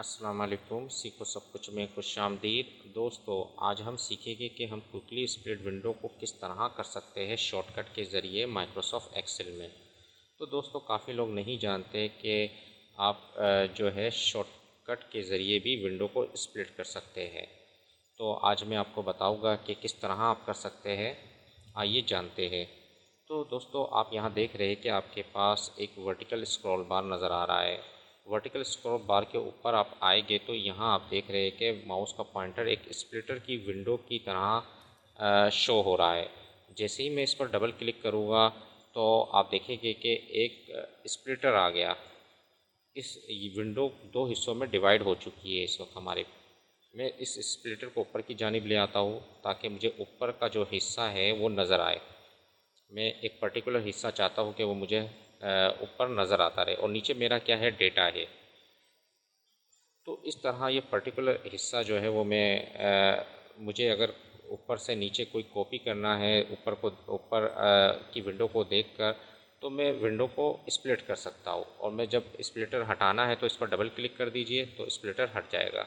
अस्सलाम वालेकुम। सीखो सब कुछ में खुशामदीद। दोस्तों, आज हम सीखेंगे कि हम क्विकली स्प्लिट विंडो को किस तरह कर सकते हैं शॉर्टकट के ज़रिए माइक्रोसॉफ्ट एक्सेल में। तो दोस्तों, काफ़ी लोग नहीं जानते कि आप जो है शॉर्टकट के ज़रिए भी विंडो को स्प्लिट कर सकते हैं। तो आज मैं आपको बताऊंगा कि किस तरह आप कर सकते हैं। आइए जानते हैं। तो दोस्तों, आप यहाँ देख रहे हैं कि आपके पास एक वर्टिकल स्क्रॉल बार नज़र आ रहा है। वर्टिकल स्क्रॉल बार के ऊपर आप आएंगे तो यहाँ आप देख रहे हैं कि माउस का पॉइंटर एक स्प्लिटर की विंडो की तरह शो हो रहा है। जैसे ही मैं इस पर डबल क्लिक करूँगा तो आप देखेंगे कि एक स्प्लिटर आ गया। इस विंडो दो हिस्सों में डिवाइड हो चुकी है इस वक्त हमारे। मैं इस स्प्लिटर को ऊपर की जानिब ले आता हूँ ताकि मुझे ऊपर का जो हिस्सा है वो नज़र आए। मैं एक पर्टिकुलर हिस्सा चाहता हूँ कि वो मुझे ऊपर नज़र आता रहे, और नीचे मेरा क्या है, डेटा है। तो इस तरह ये पर्टिकुलर हिस्सा जो है वो मुझे अगर ऊपर से नीचे कोई कॉपी करना है, ऊपर की विंडो को देखकर, तो मैं विंडो को स्प्लिट कर सकता हूँ। और मैं जब स्प्लिटर हटाना है तो इस पर डबल क्लिक कर दीजिए तो स्प्लिटर हट जाएगा।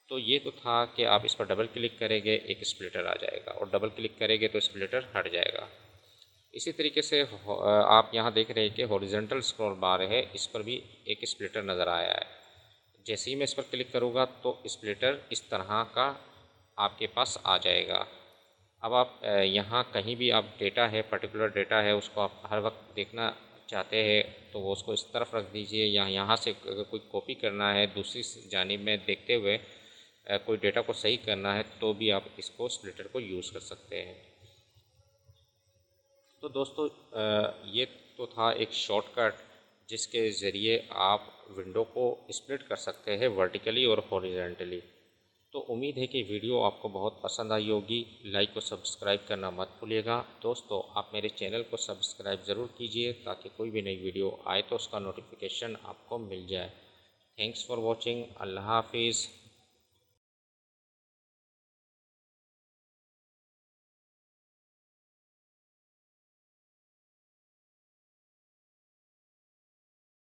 तो ये तो था कि आप इस पर डबल क्लिक करेंगे एक स्प्लिटर आ जाएगा, और डबल क्लिक करेंगे तो स्प्लिटर हट जाएगा। इसी तरीके से आप यहाँ देख रहे हैं कि हॉरिजॉन्टल स्क्रॉल बार है, इस पर भी एक स्प्लिटर नज़र आया है। जैसे ही मैं इस पर क्लिक करूँगा तो स्प्लिटर इस तरह का आपके पास आ जाएगा। अब आप यहाँ कहीं भी आप डेटा है, पर्टिकुलर डेटा है, उसको आप हर वक्त देखना चाहते हैं तो वो उसको इस तरफ रख दीजिए, या यहाँ से अगर कोई कॉपी करना है दूसरी जानिब में देखते हुए कोई डेटा को सही करना है तो भी आप इसको स्प्लिटर को यूज़ कर सकते हैं। तो दोस्तों, ये तो था एक शॉर्टकट जिसके ज़रिए आप विंडो को स्प्लिट कर सकते हैं वर्टिकली और हॉरिजॉन्टली। तो उम्मीद है कि वीडियो आपको बहुत पसंद आई होगी। लाइक और सब्सक्राइब करना मत भूलिएगा। दोस्तों, आप मेरे चैनल को सब्सक्राइब ज़रूर कीजिए ताकि कोई भी नई वीडियो आए तो उसका नोटिफिकेशन आपको मिल जाए। Thanks for watching. अल्लाह हाफिज़।